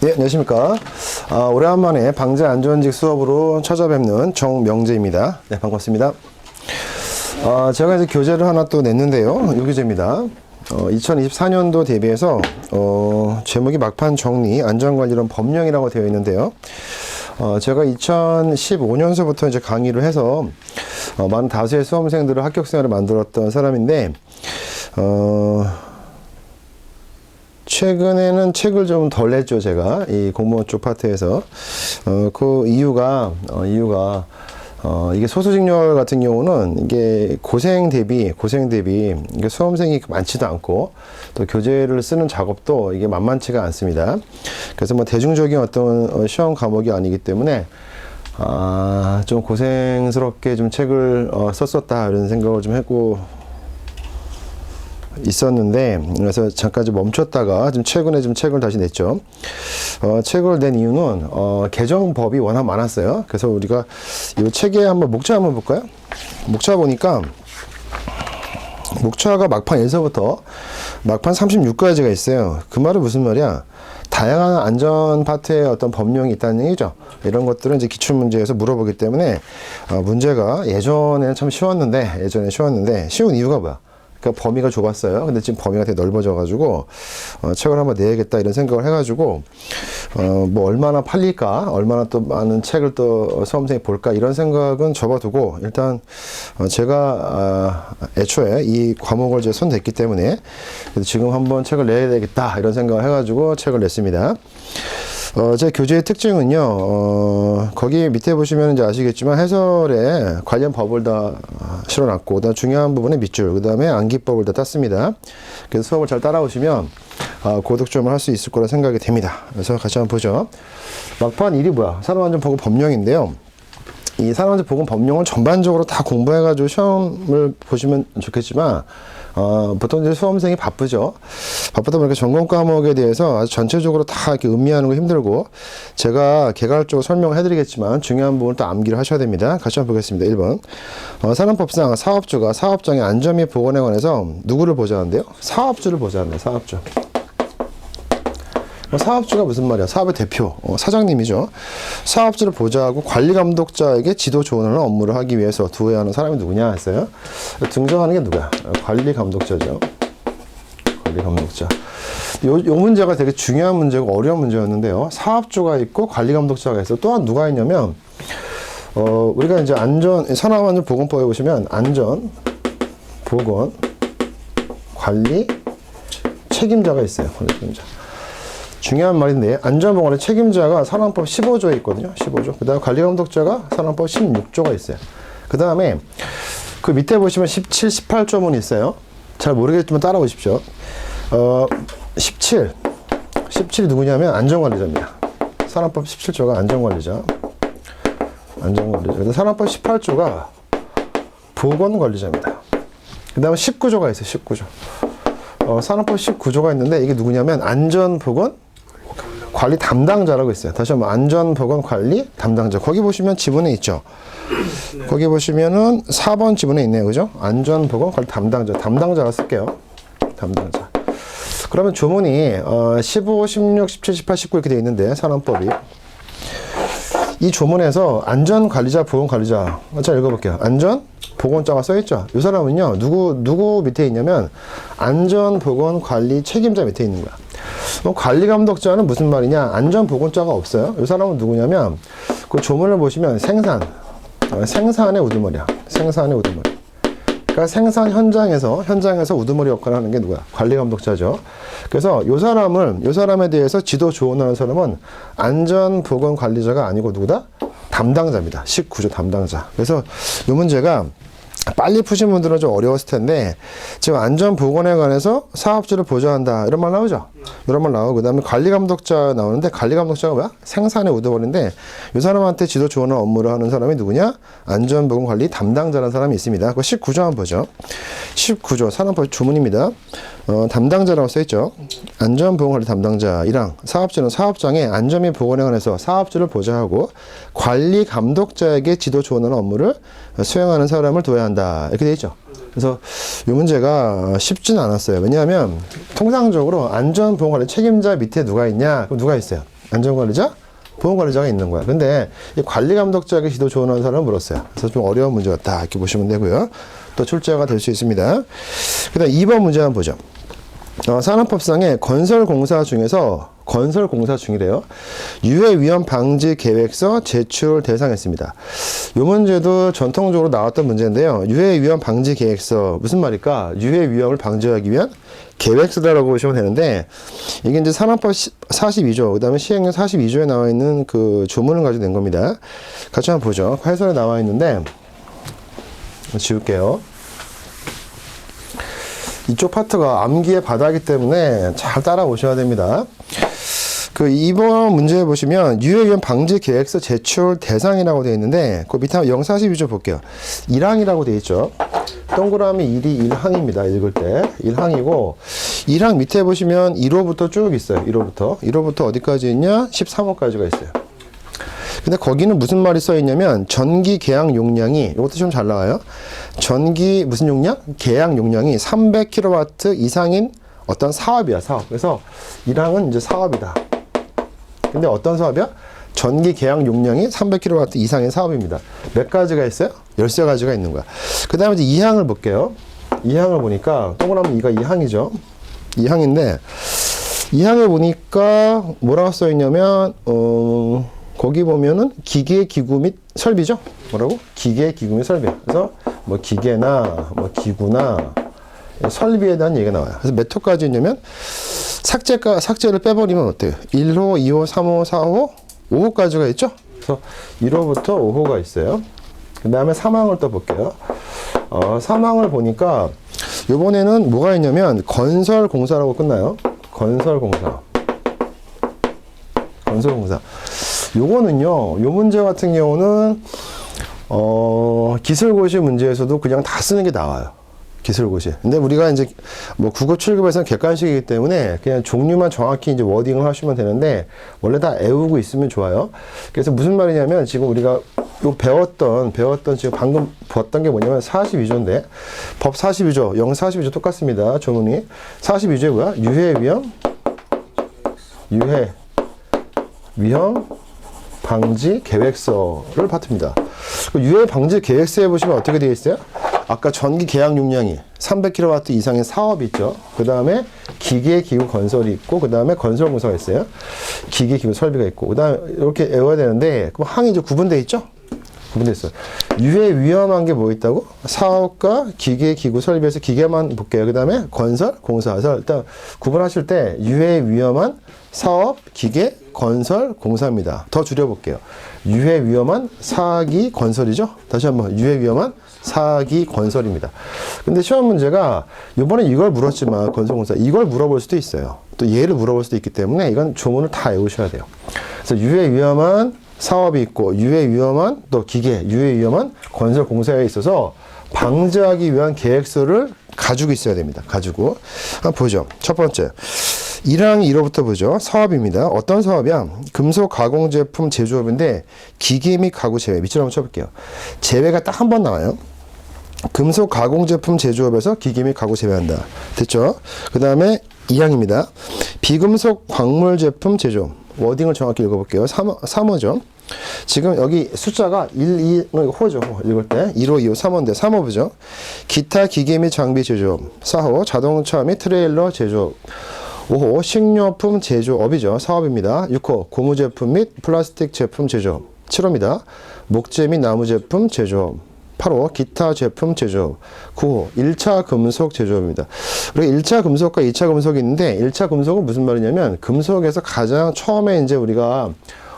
네, 안녕하십니까. 오래간만에 방재안전직 수업으로 찾아뵙는 정명재입니다. 네, 반갑습니다. 제가 이제 교재를 하나 또 냈는데요. 이 교재입니다. 2024년도 대비해서, 제목이 막판 정리, 안전관리론 법령이라고 되어 있는데요. 제가 2015년서부터 이제 강의를 해서, 많은 다수의 수험생들을 합격생활을 만들었던 사람인데, 최근에는 책을 좀 덜 냈죠, 제가. 이 공무원 쪽 파트에서. 그 이유가, 이게 소수직렬 같은 경우는 이게 고생 대비, 이게 수험생이 많지도 않고, 또 교재를 쓰는 작업도 이게 만만치가 않습니다. 그래서 뭐 대중적인 어떤 시험 과목이 아니기 때문에, 좀 고생스럽게 좀 책을 썼었다, 이런 생각을 좀 했고, 있었는데, 그래서 잠깐 좀 멈췄다가 좀 최근에 좀 책을 다시 냈죠. 책을 낸 이유는 개정법이 워낙 많았어요. 그래서 우리가 이 책에 목차 한번 볼까요? 목차 보니까 목차가 막판 1서부터 막판 36까지가 있어요. 그 말은 무슨 말이야? 다양한 안전 파트의 어떤 법령이 있다는 얘기죠. 이런 것들은 이제 기출문제에서 물어보기 때문에 문제가 예전에는 참 쉬웠는데 쉬운 이유가 뭐야? 그러니까 범위가 좁았어요. 근데 지금 범위가 되게 넓어져가지고 책을 한번 내야겠다 이런 생각을 해가지고 뭐 얼마나 팔릴까, 얼마나 또 많은 책을 또 수험생이 볼까 이런 생각은 접어두고 일단 제가 애초에 이 과목을 이제 손댔기 때문에 지금 한번 책을 내야 되겠다 이런 생각을 해가지고 책을 냈습니다. 제 교재의 특징은요, 거기 밑에 보시면 이제 아시겠지만 해설에 관련 법을 다 실어놨고, 그다음 중요한 부분에 밑줄, 그 다음에 암기법을 다 땄습니다. 그래서 수업을 잘 따라오시면 고득점을 할 수 있을 거라 생각이 됩니다. 그래서 같이 한번 보죠. 막판 1이 뭐야? 산업안전보건 법령인데요. 이 산업안전보건 법령을 전반적으로 다 공부해가지고 시험을 보시면 좋겠지만, 보통 이제 수험생이 바쁘죠. 바쁘다 보니까 전공 과목에 대해서 아주 전체적으로 다 이렇게 음미하는 거 힘들고, 제가 개괄적으로 설명을 해드리겠지만, 중요한 부분을 또 암기를 하셔야 됩니다. 같이 한번 보겠습니다. 1번. 산업법상 사업주가 사업장의 안전 및 보건에 관해서 누구를 보좌한대요? 사업주를 보좌한대요. 사업주. 사업주가 무슨 말이야? 사업의 대표, 사장님이죠. 사업주를 보좌하고 관리 감독자에게 지도 조언하는 업무를 하기 위해서 두어야 하는 사람이 누구냐 했어요. 등장하는 게 누구야? 관리 감독자죠. 관리 감독자. 요 문제가 되게 중요한 문제고 어려운 문제였는데요. 사업주가 있고 관리 감독자가 있어. 또한 누가 있냐면, 우리가 이제 산업안전보건법에 보시면 안전, 보건, 관리, 책임자가 있어요. 관리 책임자. 중요한 말인데, 안전보건의 책임자가 산업법 15조에 있거든요. 15조. 그 다음에 관리감독자가 산업법 16조가 있어요. 그 다음에 그 밑에 보시면 17, 18조문이 있어요. 잘 모르겠지만 따라오십시오. 17이 누구냐면 안전관리자입니다. 산업법 17조가 안전관리자. 그다음 산업법 18조가 보건관리자입니다. 그 다음에 19조가 있어요. 19조. 산업법 19조가 있는데 이게 누구냐면 안전보건 관리 담당자라고 있어요. 다시 한번 안전보건 관리 담당자. 거기 보시면 지문에 있죠. 거기 보시면은 4번 지문에 있네요. 그죠? 안전보건 관리 담당자. 담당자라 쓸게요. 담당자. 그러면 조문이 15, 16, 17, 18, 19 이렇게 되어 있는데 산업법이 이 조문에서 안전관리자, 보건관리자. 자, 읽어볼게요. 안전보건자가 써있죠. 이 사람은요, 누구 밑에 있냐면, 안전보건관리 책임자 밑에 있는 거야. 관리감독자는 무슨 말이냐? 안전보건자가 없어요. 이 사람은 누구냐면, 그 조문을 보시면 생산의 우두머리야. 생산의 우두머리. 그러니까 생산 현장에서 우두머리 역할을 하는 게 누구야? 관리감독자죠. 그래서 요 사람에 대해서 지도 조언하는 사람은 안전보건관리자가 아니고 누구다? 담당자입니다. 19조 담당자. 그래서 요 문제가 빨리 푸신 분들은 좀 어려웠을 텐데, 지금 안전보건에 관해서 사업주를 보좌한다. 이런 말 나오죠? 이런 말 나오고, 그 다음에 관리감독자 나오는데, 관리감독자가 뭐야? 생산의 우두머리인데, 이 사람한테 지도 조언하는 업무를 하는 사람이 누구냐? 안전보건관리 담당자라는 사람이 있습니다. 그 19조 한번 보죠. 19조, 산업법 조문입니다. 담당자라고 써있죠. 안전보건관리 담당자 1항. 사업주는 사업장의 안전 및 보건에 관해서 사업주를 보좌하고, 관리 감독자에게 지도 조언하는 업무를 수행하는 사람을 둬야 한다. 이렇게 돼 있죠. 그래서 이 문제가 쉽지는 않았어요. 왜냐하면 통상적으로 안전보건관리 책임자 밑에 누가 있냐? 그럼 누가 있어요? 안전관리자, 보험관리자가 있는 거야. 근데 이 관리감독자에게 지도 조언하는 사람을 물었어요. 그래서 좀 어려운 문제 같다 이렇게 보시면 되고요. 또 출제가 될 수 있습니다. 그 다음 2번 문제 한번 보죠. 산업법상의 건설공사 중에서 건설공사 중이래요. 유해위험 방지 계획서 제출 대상했습니다. 이 문제도 전통적으로 나왔던 문제인데요. 유해위험 방지 계획서 무슨 말일까? 유해위험을 방지하기 위한 계획서다라고 보시면 되는데 이게 이제 산업법 42조 그 다음에 시행령 42조에 나와 있는 그 조문을 가지고 낸 겁니다. 같이 한번 보죠. 해설에 나와 있는데 지울게요. 이쪽 파트가 암기의 바다이기 때문에 잘 따라오셔야 됩니다. 그 2번 문제 보시면 유해위험 방지 계획서 제출 대상이라고 되어 있는데 그 밑에 영 42조 볼게요. 1항이라고 되어 있죠. 동그라미 1이 1항입니다. 읽을 때 1항이고 1항 밑에 보시면 1호부터 쭉 있어요. 1호부터 어디까지 있냐? 13호까지가 있어요. 근데 거기는 무슨 말이 써 있냐면 전기 계약 용량이 이것도 좀 잘 나와요. 전기 무슨 용량? 계약 용량이 300kW 이상인 어떤 사업이야, 사업. 그래서 1항은 이제 사업이다. 근데 어떤 사업이야? 전기 계약 용량이 300kW 이상의 사업입니다. 몇 가지가 있어요? 13가지가 있는 거야. 그 다음에 이제 2항을 볼게요. 2항을 보니까 동그라미 2가 2항이죠. 2항인데 2항에 보니까 뭐라고 써 있냐면 거기 보면은 기계, 기구 및 설비죠. 뭐라고? 기계, 기구 및 설비. 그래서 뭐 기계나 뭐 기구나 설비에 대한 얘기가 나와요. 그래서 몇 호까지 있냐면 삭제를 빼버리면 어때요? 1호, 2호, 3호, 4호, 5호까지가 있죠? 그래서 1호부터 5호가 있어요. 그 다음에 3항을 또 볼게요. 3항을 보니까 요번에는 뭐가 있냐면 건설공사라고 끝나요. 건설공사. 요거는요, 요 문제 같은 경우는 기술고시 문제에서도 그냥 다 쓰는 게 나와요. 기술고시. 근데 우리가 이제 뭐 국어 7급에서는 객관식이기 때문에 그냥 종류만 정확히 이제 워딩을 하시면 되는데 원래 다 외우고 있으면 좋아요. 그래서 무슨 말이냐면 지금 우리가 요 배웠던 지금 방금 봤던 게 뭐냐면 42조인데 법 42조, 영 42조 똑같습니다. 조문이 42조에 뭐야? 유해위험 방지 계획서를 받습니다. 유해 방지 계획서에 보시면 어떻게 되어 있어요? 아까 전기 계약 용량이 300kW 이상의 사업이 있죠. 그 다음에 기계, 기구, 건설이 있고, 그 다음에 건설공사가 있어요. 기계, 기구, 설비가 있고, 그 다음에 이렇게 외워야 되는데, 그럼 항이 이제 구분되어 있죠? 구분되어 있어요. 유해 위험한 게 뭐 있다고? 사업과 기계, 기구, 설비에서 기계만 볼게요. 그 다음에 건설, 공사. 그래서 일단 구분하실 때 유해 위험한 사업, 기계, 건설, 공사입니다. 더 줄여볼게요. 유해 위험한 사기, 건설이죠? 다시 한번 유해 위험한 사기, 건설입니다. 근데 시험 문제가 이번에 이걸 물었지만 건설공사 이걸 물어볼 수도 있어요. 또 얘를 물어볼 수도 있기 때문에 이건 조문을 다 외우셔야 돼요. 그래서 유해 위험한 사업이 있고 유해 위험한 또 기계, 유해 위험한 건설공사에 있어서 방지하기 위한 계획서를 가지고 있어야 됩니다. 가지고 한번 보죠. 첫 번째 1항 1호부터 보죠. 사업입니다. 어떤 사업이야? 금속 가공 제품 제조업인데 기계 및 가구 제외. 밑줄 한번 쳐볼게요. 제외가 딱 한 번 나와요. 금속 가공 제품 제조업에서 기계 및 가구 제외한다. 됐죠? 그 다음에 2항입니다. 비금속 광물 제품 제조. 워딩을 정확히 읽어볼게요. 3호죠. 지금 여기 숫자가 1, 2, 호죠. 읽을 때 1호, 2호, 3호인데 3호부죠. 기타 기계 및 장비 제조업. 4호 자동차 및 트레일러 제조업. 5호 식료품 제조업이죠. 사업입니다. 6호 고무 제품 및 플라스틱 제품 제조업. 7호입니다. 목재 및 나무 제품 제조업. 8호 기타 제품 제조업. 9호 1차 금속 제조업입니다. 우리가 1차 금속과 2차 금속이 있는데 1차 금속은 무슨 말이냐면 금속에서 가장 처음에 이제 우리가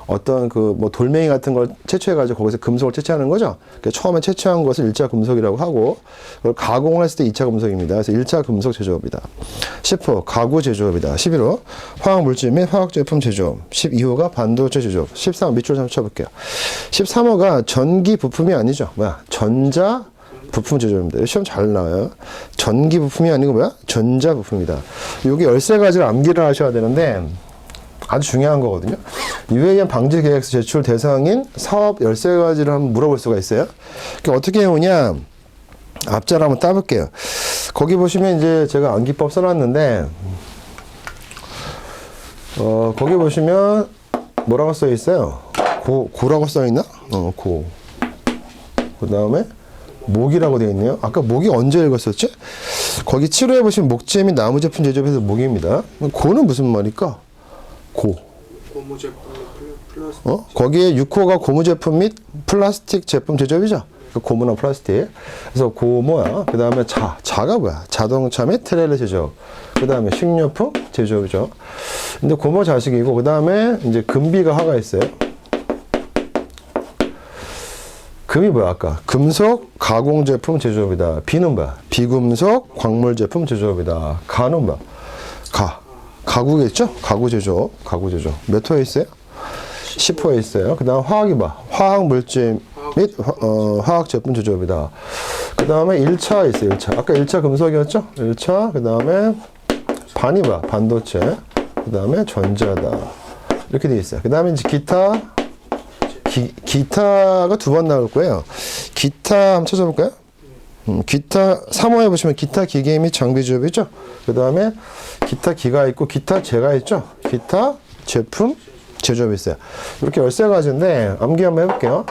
어떤 그 뭐 돌멩이 같은 걸 채취해가지고 거기서 금속을 채취하는 거죠. 그러니까 처음에 채취한 것을 1차 금속이라고 하고 그걸 가공을 했을 때 2차 금속입니다. 그래서 1차 금속 제조업이다. 10호 가구 제조업이다. 11호 화학물질 및 화학제품 제조업. 12호가 반도체 제조업. 13호 밑줄 좀 쳐볼게요. 13호가 전기 부품이 아니죠. 뭐야? 전자 부품 제조입니다. 시험 잘 나와요. 전기 부품이 아니고 뭐야? 전자 부품이다. 여기 13가지를 암기를 하셔야 되는데 아주 중요한 거거든요. 유해위험 방지 계획서 제출 대상인 사업 13가지를 한번 물어볼 수가 있어요. 그러니까 어떻게 해오냐. 앞자를 한번 따볼게요. 거기 보시면 이제 제가 암기법 써놨는데, 거기 보시면 뭐라고 써 있어요? 고라고 써 있나? 고. 그 다음에 목이라고 되어 있네요. 아까 목이 언제 읽었었지? 거기 7호에 보시면 목재 및 나무 제품 제조업에서 목입니다. 고는 무슨 말일까? 고. 고무 제품 플라스틱. 거기에 6호가 고무 제품 및 플라스틱 제품 제조업이죠. 고무나 플라스틱. 그래서 고모야. 그 다음에 자가 뭐야? 자동차 및 트레일러 제조업. 그 다음에 식료품 제조업이죠. 근데 고모 자식이고, 그 다음에 이제 금비가 화가 있어요. 금이 뭐야, 아까? 금속 가공 제품 제조업이다. 비는 뭐야? 비금속 광물 제품 제조업이다. 가는 뭐야? 가구겠죠? 가구 제조업. 몇 호에 있어요? 10호에 있어요. 그 다음 화학이 뭐? 화학 물질 및 화학 제품 제조업이다. 그 다음에 1차 있어요. 1차. 아까 1차 금속이었죠? 1차. 그 다음에 반이 뭐? 반도체. 그 다음에 전자다. 이렇게 돼 있어요. 그 다음에 이제 기타가 두 번 나올 거예요. 기타 한번 찾아볼까요? 기타 3호에 보시면 기타 기계 및 장비 제조업이죠. 그 다음에 기타 기가 있고 기타 재가 있죠. 기타 제품 제조업이 있어요. 이렇게 13가지인데 암기 한번 해볼게요.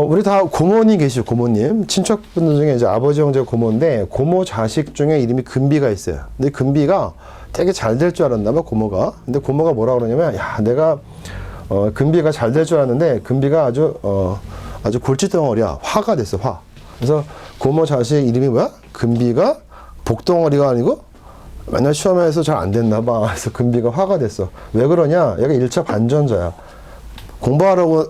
우리 다 고모님 계시죠. 고모님 친척분들 중에 이제 아버지 형제 고모인데 고모 자식 중에 이름이 금비가 있어요. 근데 금비가 되게 잘 될 줄 알았나 봐, 고모가. 근데 고모가 뭐라 그러냐면, 야, 내가 금비가 잘 될 줄 알았는데 금비가 아주 골칫덩어리야. 화가 됐어, 화. 그래서 고모 자식 이름이 뭐야? 금비가 복덩어리가 아니고 맨날 시험에서 잘 안 됐나 봐. 그래서 금비가 화가 됐어. 왜 그러냐? 얘가 1차 반전자야. 공부하라고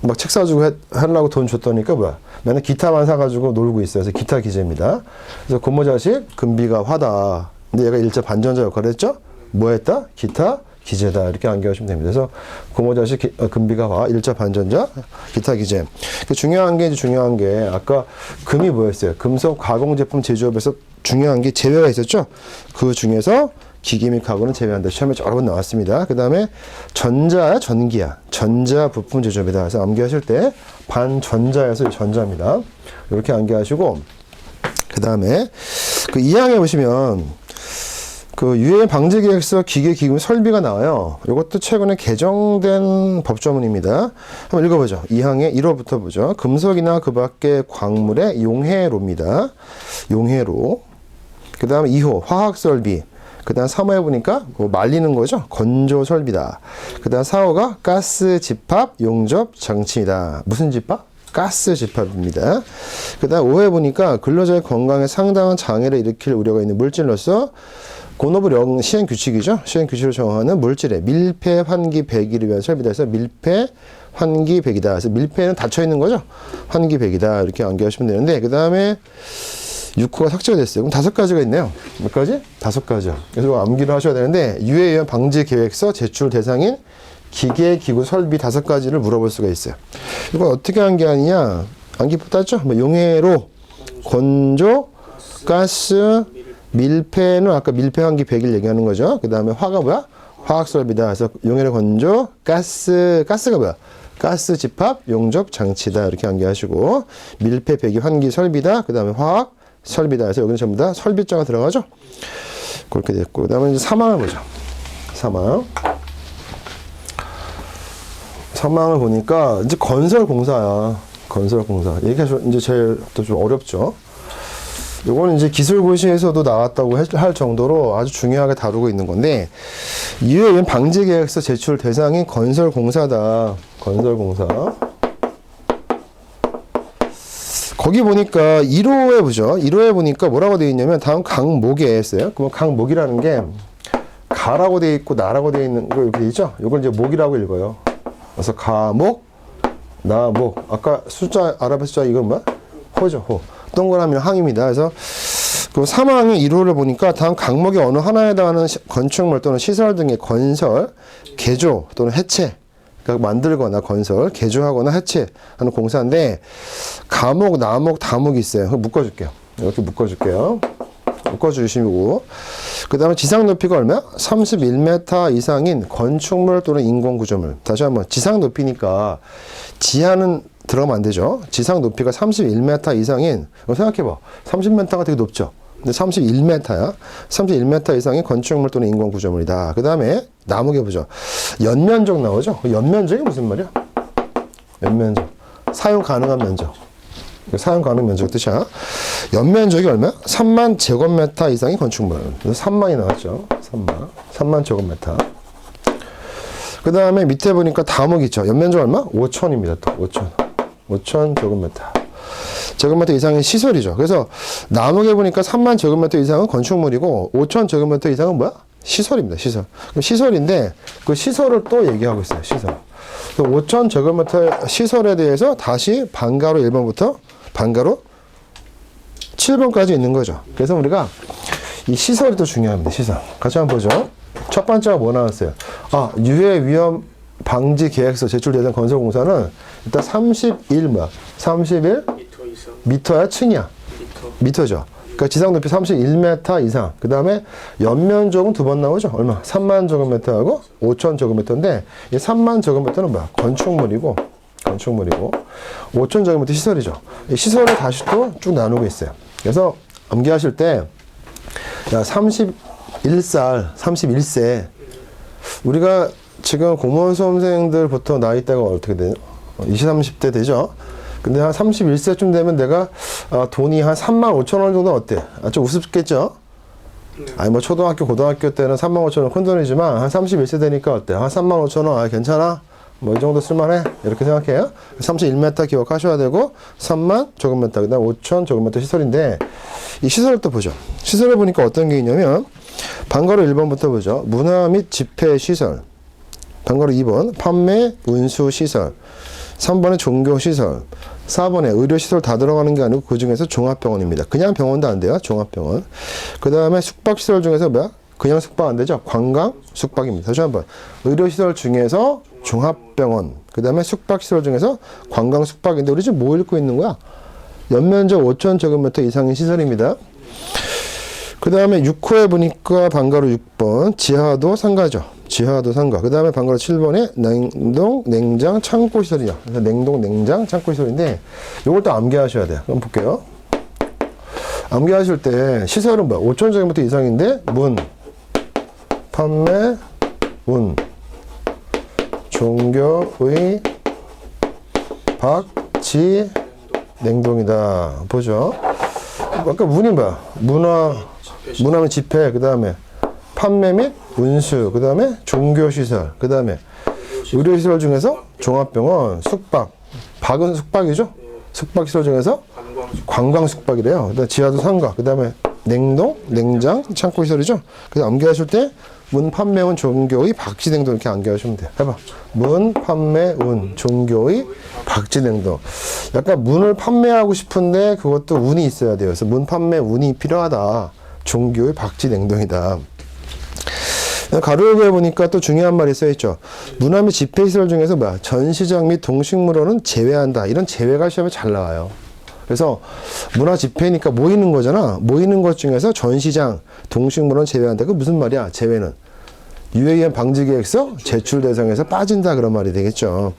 막 책 사주고 하려고 돈 줬더니까 뭐야? 맨날 기타만 사가지고 놀고 있어요. 그래서 기타 기재입니다. 그래서 고모 자식 금비가 화다. 근데 얘가 1차 반전자 역할을 했죠? 뭐 했다? 기타 기재다. 이렇게 암기하시면 됩니다. 그래서 고모 자식 금비가 화, 1차 반전자, 기타 기재. 중요한 게 아까 금이 뭐였어요? 금속 가공 제품 제조업에서 중요한 게 제외가 있었죠? 그 중에서 기계 및 가구는 제외한다. 시험에 여러 번 나왔습니다. 그 다음에 전기야. 전자 부품 제조업이다. 그래서 암기하실 때 반전자에서 전자입니다. 이렇게 암기하시고, 그 다음에 그 2항에 보시면 그 유해 방지 계획서 기계 기금 설비가 나와요. 이것도 최근에 개정된 법조문입니다. 한번 읽어보죠. 2항의 1호부터 보죠. 금속이나 그 밖의 광물의 용해로입니다. 용해로. 그 다음에 2호 화학 설비. 그 다음 3호에 보니까 뭐 말리는 거죠. 건조 설비다. 그 다음 4호가 가스 집합 용접 장치이다. 무슨 집합? 가스 집합입니다. 그 다음 5호에 보니까 근로자의 건강에 상당한 장애를 일으킬 우려가 있는 물질로서 고노블 시행 규칙이죠. 시행 규칙을 정하는 물질의 밀폐 환기 배기를 위한 설비다. 해서 밀폐 환기 배기다. 그래서 밀폐는 닫혀 있는 거죠. 환기 배기다. 이렇게 암기하시면 되는데, 그 다음에 6호가 삭제가 됐어요. 그럼 5가지가 있네요. 몇 가지? 5가지요. 그래서 암기를 하셔야 되는데, 유해 위험 방지 계획서 제출 대상인 기계, 기구, 설비 5가지를 물어볼 수가 있어요. 이거 어떻게 암기하느냐? 암기법 따죠? 뭐 용해로, 건조, 가스, 밀폐는 아까 밀폐 환기 100일 얘기하는 거죠. 그 다음에 화가 뭐야? 화학 설비다. 그래서 용해로 건조, 가스가 뭐야? 가스 집합 용접 장치다. 이렇게 암기하시고, 밀폐 배기 환기 설비다. 그 다음에 화학 설비다. 그래서 여기는 전부 다 설비자가 들어가죠. 그렇게 됐고, 그 다음에 이제 사망을 보죠. 사망을 보니까 이제 건설공사야. 건설공사. 얘기가 이제 제일 또 좀 어렵죠. 요거는 이제 기술고시에서도 나왔다고 할 정도로 아주 중요하게 다루고 있는 건데, 유해 방지 계획서 제출 대상인 건설공사다. 건설공사. 거기 보니까 1호에 보죠. 1호에 보니까 뭐라고 되어 있냐면 다음 강목에 있어요. 그럼 강목이라는 게 가라고 되어 있고 나라고 되어 있는 거 이렇게 되어 있죠. 이걸 이제 목이라고 읽어요. 그래서 가목, 나목. 아까 숫자 아랍의 숫자 이건 뭐야? 호죠. 호. 동그라미는 항입니다. 그래서 그 3항의 1호를 보니까 다음 강목의 어느 하나에 해당하는 건축물 또는 시설 등의 건설, 개조 또는 해체, 그러니까 만들거나 건설, 개조하거나 해체하는 공사인데 가목, 나목, 다목이 있어요. 그거 묶어줄게요. 이렇게 묶어줄게요. 묶어주시고, 그 다음에 지상 높이가 얼마야? 31m 이상인 건축물 또는 인공구조물. 다시 한번 지상 높이니까 지하는 들어가면 안 되죠. 지상 높이가 31m 이상인, 생각해봐. 30m가 되게 높죠. 근데 31m야. 31m 이상의 건축물 또는 인공 구조물이다. 그 다음에 나무개 보죠. 연면적 나오죠. 연면적이 무슨 말이야? 연면적. 사용 가능한 면적. 사용 가능 면적 뜻이야. 연면적이 얼마야? 3만 제곱미터 이상의 건축물. 그래서 3만이 나왔죠. 3만 제곱미터. 그 다음에 밑에 보니까 다목 있죠. 연면적 얼마? 5천입니다. 또 5천 제곱미터. 제곱미터 이상의 시설이죠. 그래서 나무에 보니까 3만 제곱미터 이상은 건축물이고 5천 제곱미터 이상은 뭐야? 시설입니다. 시설. 그럼 시설인데 그 시설을 또 얘기하고 있어요. 시설. 5천 제곱미터 시설에 대해서 다시 방가로 1번부터 방가로 7번까지 있는 거죠. 그래서 우리가 이 시설이 또 중요합니다. 시설. 같이 한번 보죠. 첫 번째가 뭐 나왔어요? 유해 위험 방지 계획서 제출 대상 건설공사는 일단 31 뭐야? 31 미터 이상. 미터야 층이야? 미터죠. 그러니까 지상 높이 31m 이상. 그 다음에 연면적은 두 번 나오죠. 얼마? 3만 제곱미터하고 5천 제곱미터인데 이 3만 제곱미터는 뭐야? 건축물이고 5천 제곱미터 시설이죠. 이 시설을 다시 또 쭉 나누고 있어요. 그래서 암기하실 때 야 31세 우리가 지금 공무원 수험생들부터 나이대가 어떻게 되죠? 20, 30대 되죠? 근데 한 31세쯤 되면 내가 돈이 한 3만 5천 원 정도 어때? 좀 우습겠죠? 아니 뭐 초등학교, 고등학교 때는 3만 5천 원 큰 돈이지만 한 31세 되니까 어때? 한 3만 5천 원 괜찮아? 뭐 이 정도 쓸만해? 이렇게 생각해요. 31m 기억하셔야 되고 3만 제곱미터, 그 다음 5천 제곱미터 시설인데 이 시설을 또 보죠. 시설을 보니까 어떤 게 있냐면 방가로 1번부터 보죠. 문화 및 집회 시설. 방가로 2번 판매 운수 시설. 3번에 종교 시설. 4번에 의료 시설 다 들어가는 게 아니고 그 중에서 종합병원입니다. 그냥 병원도 안 돼요. 종합병원. 그 다음에 숙박 시설 중에서 뭐야? 그냥 숙박 안 되죠. 관광 숙박입니다. 다시 한번. 의료 시설 중에서 종합병원. 그 다음에 숙박 시설 중에서 관광 숙박인데 우리 지금 뭐 읽고 있는 거야? 연면적 5천 제곱미터 이상의 시설입니다. 그 다음에 6호에 보니까 방가로 6번 지하도 상가죠. 지하도 상가. 그 다음에 방가로 7번에 냉동, 냉장, 창고 시설이죠. 그래서 냉동, 냉장, 창고 시설인데 이걸 또 암기하셔야 돼요. 그럼 볼게요. 암기하실 때 시설은 뭐야? 5천 제곱미터 이상인데 문, 판매, 운, 종교의, 박지, 냉동이다. 보죠. 아까 문이 뭐야? 문화면 집회, 그 다음에 판매 및 운수, 그 다음에 종교시설, 그 다음에 의료시설 중에서 종합병원, 숙박, 박은 숙박이죠? 숙박시설 중에서 관광 숙박이래요. 그다음에 지하도 상가, 그 다음에 냉동, 냉장, 창고시설이죠? 그래서 암기하실 때 문, 판매, 운, 종교의, 박지, 냉동 이렇게 암기하시면 돼요. 해봐. 문, 판매, 운, 종교의, 박지, 냉동. 약간 문을 판매하고 싶은데 그것도 운이 있어야 돼요. 그래서 문, 판매, 운이 필요하다. 종교의, 박지, 냉동이다. 가로역에 보니까 또 중요한 말이 써있죠. 문화 및 집회시설 중에서 뭐야? 전시장 및 동식물원은 제외한다. 이런 제외가 시험에 잘 나와요. 그래서 문화 집회니까 모이는 거잖아. 모이는 것 중에서 전시장, 동식물원 제외한다. 그 무슨 말이야? 제외는. 유해위험 방지 계획서 제출 대상에서 빠진다. 그런 말이 되겠죠.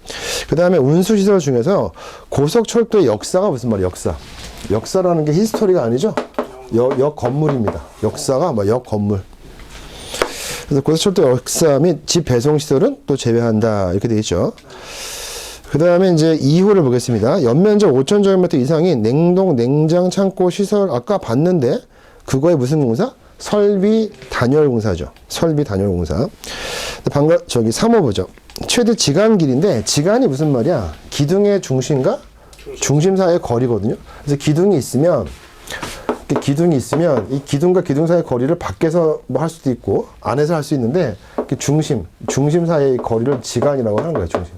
그 다음에 운수시설 중에서 고속철도의 역사가 무슨 말이야? 역사. 역사라는 게 히스토리가 아니죠. 역 건물입니다. 역사가 뭐 역 건물. 그래서 고속철도 역사 및 집 배송 시설은 또 제외한다. 이렇게 되겠죠. 그 다음에 이제 2호를 보겠습니다. 연면적 5천 제곱미터 이상인 냉동, 냉장, 창고, 시설 아까 봤는데 그거에 무슨 공사? 설비 단열 공사죠. 설비 단열 공사. 방금 저기 3호 보죠. 최대 지간 길인데 지간이 무슨 말이야? 기둥의 중심과 중심 사이의 거리거든요. 그래서 기둥이 있으면 이 기둥과 기둥 사이의 거리를 밖에서 뭐 할 수도 있고 안에서 할 수 있는데 중심 사이의 거리를 지간이라고 하는 거예요. 중심.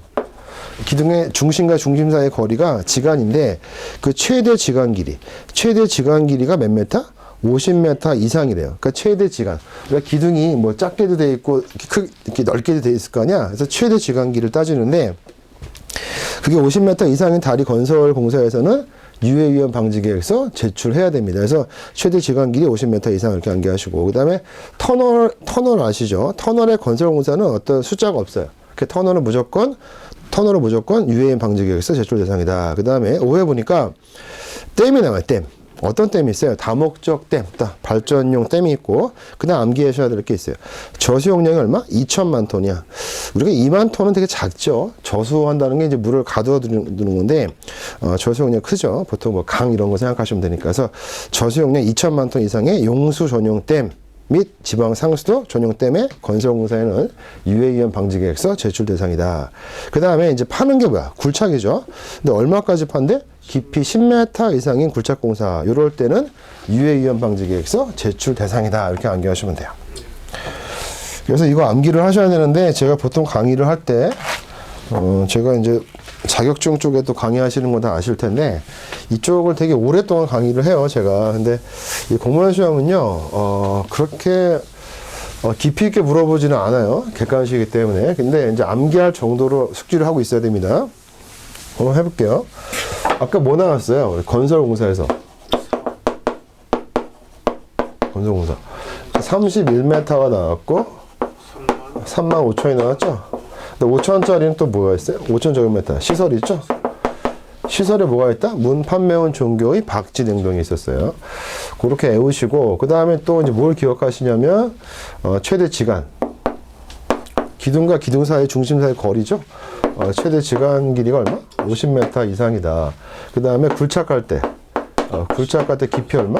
기둥의 중심과 중심 사이의 거리가 지간인데 그 최대 지간 길이가 몇 메타? 50m 이상이래요. 그러니까 최대 지간. 그러니까 기둥이 뭐 작게도 돼 있고 이렇게 넓게도 돼 있을 거 아니야. 그래서 최대 지간 길이를 따지는데 그게 50m 이상인 다리 건설 공사에서는 유해 위험 방지 계획서 제출해야 됩니다. 그래서 최대 지간 길이 50m 이상 이렇게 암기하시고 그다음에 터널 아시죠? 터널의 건설 공사는 어떤 숫자가 없어요. 그 터널은 무조건 유해 위험 방지 계획서 제출 대상이다. 그다음에 5회 보니까 댐이 나와요. 어떤 댐이 있어요? 다목적 댐, 발전용 댐이 있고, 그 다음 암기하셔야 될 게 있어요. 저수용량이 얼마? 2천만 톤이야. 우리가 2만 톤은 되게 작죠. 저수한다는 게 이제 물을 가두어 두는 건데, 저수용량 크죠. 보통 뭐 강 이런 거 생각하시면 되니까. 그래서 저수용량 2천만 톤 이상의 용수 전용 댐 및 지방 상수도 전용 댐의 건설공사에는 유해위험 방지 계획서 제출 대상이다. 그 다음에 이제 파는 게 뭐야? 굴착이죠. 근데 얼마까지 판대? 깊이 10m 이상인 굴착공사. 이럴 때는 유해위험 방지 계획서 제출 대상이다. 이렇게 암기하시면 돼요. 그래서 이거 암기를 하셔야 되는데, 제가 보통 강의를 할 때, 제가 이제 자격증 쪽에도 강의하시는 거 다 아실 텐데, 이쪽을 되게 오랫동안 강의를 해요, 제가. 근데 이 공무원 시험은요, 그렇게 깊이 있게 물어보지는 않아요. 객관식이기 때문에. 근데 이제 암기할 정도로 숙지를 하고 있어야 됩니다. 한번 해볼게요. 아까 뭐 나왔어요? 우리 건설공사에서. 건설공사. 31m가 나왔고, 35,000이 나왔죠? 근데 5,000원짜리는 또 뭐가 있어요? 5,000 제곱미터. 시설이 있죠? 시설에 뭐가 있다? 문 판매원 종교의 박지 냉동이 있었어요. 그렇게 외우시고, 그 다음에 또 이제 뭘 기억하시냐면, 최대 지간. 기둥과 기둥 사이, 중심 사이 거리죠? 최대 지간 길이가 얼마? 50m 이상이다. 그 다음에 굴착할 때, 깊이 얼마?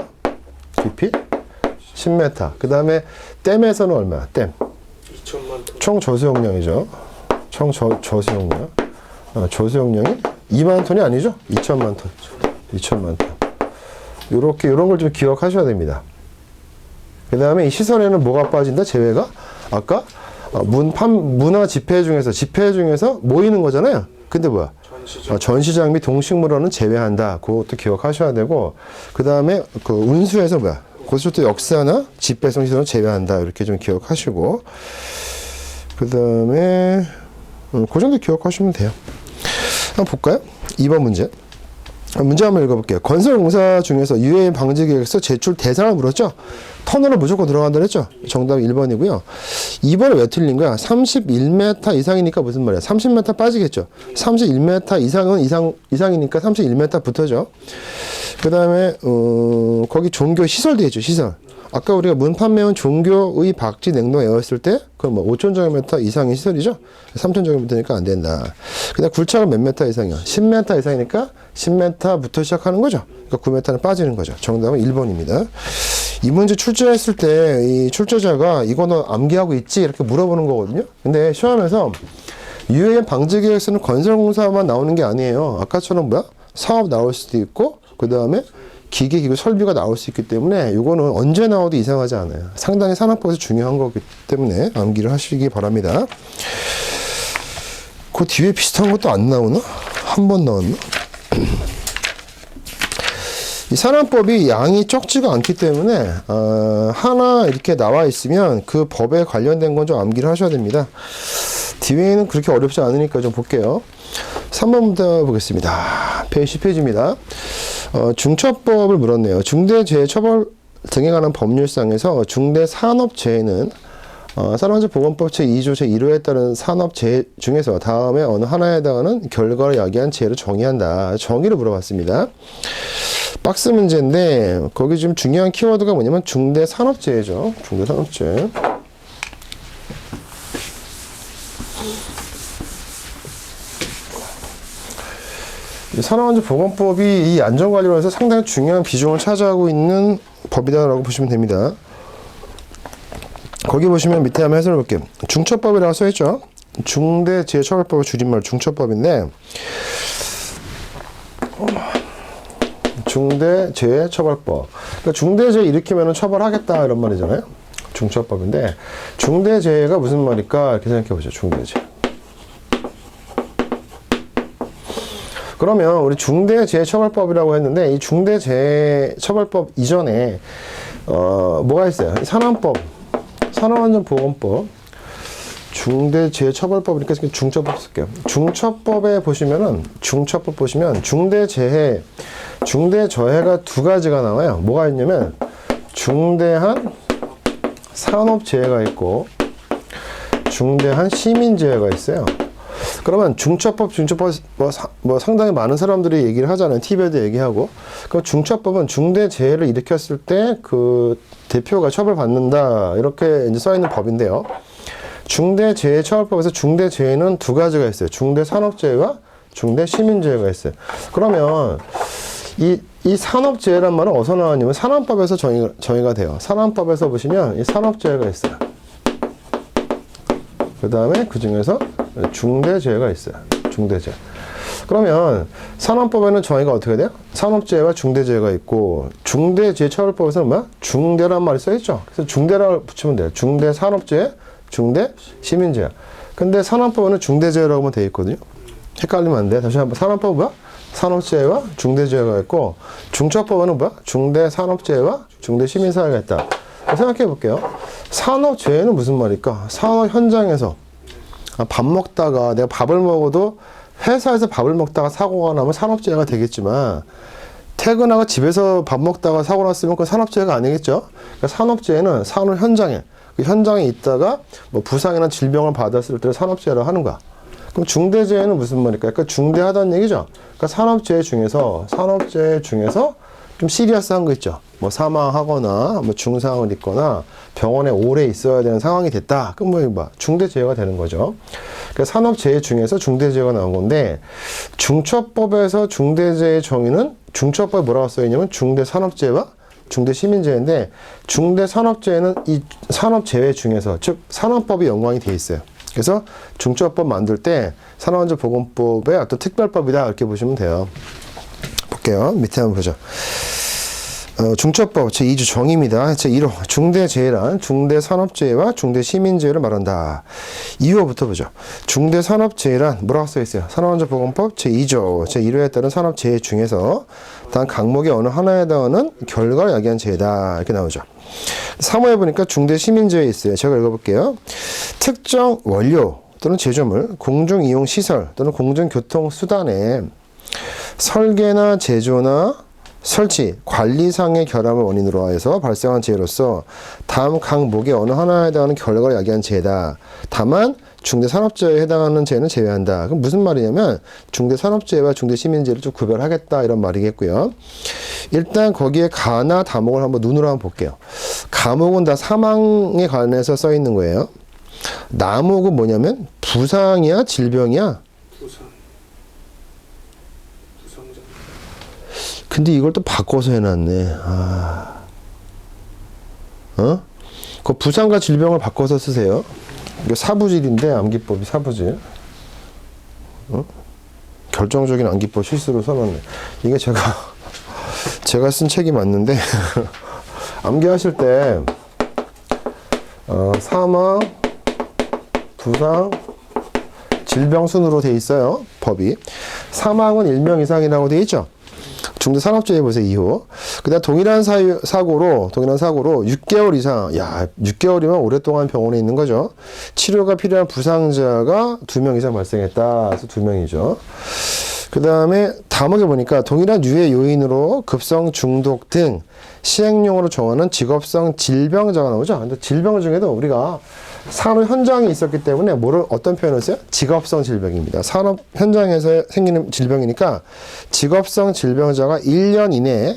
깊이 10m. 그 다음에 댐에서는 얼마야? 댐. 2천만 톤. 총 저수용량이죠. 총 저수용량. 저수용량이 2만 톤이 아니죠? 2천만 톤. 2천만 톤. 요렇게, 요런 걸 좀 기억하셔야 됩니다. 그 다음에 이 시설에는 뭐가 빠진다? 제외가? 아까, 문화 집회 중에서 모이는 거잖아요. 근데 뭐야? 전시장 및 동식물원은 제외한다. 그것도 기억하셔야 되고, 그 다음에 그 운수에서 뭐야? 그것도 역사나 집배송 시설은 제외한다. 이렇게 좀 기억하시고, 그 다음에, 그 정도 기억하시면 돼요. 한번 볼까요? 2번 문제. 문제 한번 읽어볼게요. 건설공사 중에서 유해 방지 계획서 제출 대상을 물었죠? 터널은 무조건 들어간다 그랬죠? 정답이 1번이고요. 2번은 왜 틀린 거야? 31m 이상이니까 무슨 말이야? 30m 빠지겠죠? 31m 이상이니까 31m 붙어죠? 그 다음에, 거기 종교 시설 되겠죠? 시설. 아까 우리가 문 판매원 종교의 박지 냉동 에었을 때, 그럼 뭐 5,000제곱미터 이상의 시설이죠? 3,000제곱미터니까 안 된다. 그 다음 굴착은 몇 미터 이상이야? 10m 이상이니까 10m부터 시작하는 거죠? 그러니까 9m는 빠지는 거죠. 정답은 1번입니다. 이 문제 출제했을 때, 이 출제자가 이거 너 암기하고 있지? 이렇게 물어보는 거거든요? 근데 시험에서 유해의 방지 계획서는 건설공사만 나오는 게 아니에요. 아까처럼 뭐야? 사업 나올 수도 있고, 그 다음에 기계, 기구, 설비가 나올 수 있기 때문에 이거는 언제 나와도 이상하지 않아요. 상당히 산업부에서 중요한 거기 때문에 암기를 하시기 바랍니다. 그 뒤에 비슷한 것도 안 나오나? 한 번 나왔나? 이 산업법이 양이 적지가 않기 때문에 하나 이렇게 나와 있으면 그 법에 관련된 건 좀 암기를 하셔야 됩니다. 뒤에는 그렇게 어렵지 않으니까 좀 볼게요. 3번부터 보겠습니다. 10페이지입니다. 중처법을 물었네요. 중대재해처벌 등에 관한 법률상에서 중대산업재해는 산업안전보건법 제2조 제1호에 따른 산업재해 중에서 다음에 어느 하나에 해당하는 결과를 야기한 재해를 정의한다. 정의를 물어봤습니다. 박스 문제인데 거기 좀 중요한 키워드가 뭐냐면 중대산업재해죠. 중대산업재해. 산업안전보건법이 이 안전관리로 해서 상당히 중요한 비중을 차지하고 있는 법이다라고 보시면 됩니다. 거기 보시면 밑에 한번 해설해 볼게요. 중처법이라고 써있죠. 중대재해처벌법의 줄임말 중처법인데 중대재해처벌법. 그러니까 중대재해 일으키면 처벌하겠다 이런 말이잖아요. 중처법인데 중대재해가 무슨 말일까 이렇게 생각해 보죠. 중대재해. 그러면 우리 중대재해처벌법이라고 했는데 이 중대재해처벌법 이전에 뭐가 있어요? 산업법, 산업안전보건법, 중대재해처벌법이니까 중처법 쓸게요. 중처법에 보시면은 중처법 보시면 중대재해가 두 가지가 나와요. 뭐가 있냐면 중대한 산업재해가 있고 중대한 시민재해가 있어요. 그러면 중처법 뭐 상당히 많은 사람들이 얘기를 하잖아요. TV에도 얘기하고. 그럼 중처법은 중대재해를 일으켰을 때 그 대표가 처벌받는다 이렇게 이제 써 있는 법인데요. 중대재해처벌법에서 중대재해는 두 가지가 있어요. 중대산업재해와 중대시민재해가 있어요. 그러면 이 산업재해란 말은 어디서 나왔냐면 산안법에서 정의가 돼요. 산안법에서 보시면 이 산업재해가 있어요. 그 다음에 그 중에서 중대재해가 있어요. 중대재해. 그러면 산업법에는 정의가 어떻게 돼요? 산업재해와 중대재해가 있고, 중대재해처벌법에서는 뭐야? 중대란 말이 써있죠. 그래서 중대라고 붙이면 돼요. 중대산업재해, 중대시민재해. 근데 산업법에는 중대재해라고만 되어 있거든요. 헷갈리면 안 돼. 다시 한번. 산업법은 뭐야? 산업재해와 중대재해가 있고, 중처법에는 뭐야? 중대산업재해와 중대시민사회가 있다. 생각해 볼게요. 산업재해는 무슨 말일까? 산업 현장에서 밥 먹다가 내가 밥을 먹어도 회사에서 밥을 먹다가 사고가 나면 산업재해가 되겠지만, 퇴근하고 집에서 밥 먹다가 사고 났으면 그건 산업재해가 아니겠죠? 그러니까 산업재해는 산업 현장에, 그 현장에 있다가 뭐 부상이나 질병을 받았을 때 산업재해라고 하는 거야. 그럼 중대재해는 무슨 말일까? 그러니까 중대하다는 얘기죠. 그러니까 산업재해 중에서 좀 시리어스한 거 있죠. 뭐 사망하거나 뭐 중상을 입거나 병원에 오래 있어야 되는 상황이 됐다. 그럼 뭐 중대재해가 되는 거죠. 그러니까 산업재해 중에서 중대재해가 나온 건데, 중처법에서 중대재해 정의는 중처법에 뭐라고 써 있냐면 중대산업재해와 중대시민재해인데, 중대산업재해는 이 산업재해 중에서, 즉 산업법이 연관이 돼 있어요. 그래서 중처법 만들 때 산업안전보건법의 어떤 특별법이다 이렇게 보시면 돼요. 볼게요. 밑에 한번 보죠. 중처법 제2조 정의입니다. 제1호 중대재해란 중대산업재해와 중대시민재해를 말한다. 2호부터 보죠. 중대산업재해란 뭐라고 써있어요? 산업안전보건법 제2조 제1호에 따른 산업재해 중에서 단 각목의 어느 하나에 해당하는 결과를 야기한 재해다 이렇게 나오죠. 3호에 보니까 중대시민재해 있어요. 제가 읽어볼게요. 특정 원료 또는 제조물, 공중이용시설 또는 공중교통수단의 설계나 제조나 설치, 관리상의 결함을 원인으로 하여서 발생한 재해로서 다음 각목의 어느 하나에 해당하는 결과를 야기한 재해다. 다만 중대산업재해에 해당하는 재해는 제외한다. 그럼 무슨 말이냐면 중대산업재해와 중대시민재해를 좀 구별하겠다 이런 말이겠고요. 일단 거기에 가나 다목을 한번 눈으로 한번 볼게요. 가목은 다 사망에 관해서 써 있는 거예요. 나목은 뭐냐면 부상이야 질병이야? 근데 이걸 또 바꿔서 해놨네. 그 부상과 질병을 바꿔서 쓰세요. 이게 사부질인데, 암기법이 사부질. 결정적인 암기법 실수로 써놨네. 이게 제가 쓴 책이 맞는데, 암기하실 때, 사망, 부상, 질병 순으로 돼 있어요. 법이. 사망은 1명 이상이라고 돼 있죠. 중대산업재해 보세요. 2호. 그다음 동일한 사고로 6개월 이상, 6개월이면 오랫동안 병원에 있는 거죠. 치료가 필요한 부상자가 2명 이상 발생했다. 그래서 2명이죠. 그 다음에 다목에 보니까 동일한 유해 요인으로 급성 중독 등 시행령으로 정하는 직업성 질병자가 나오죠. 근데 질병 중에도 우리가 산업 현장에 있었기 때문에 어떤 표현을 써요? 직업성 질병입니다. 산업 현장에서 생기는 질병이니까 직업성 질병자가 1년 이내에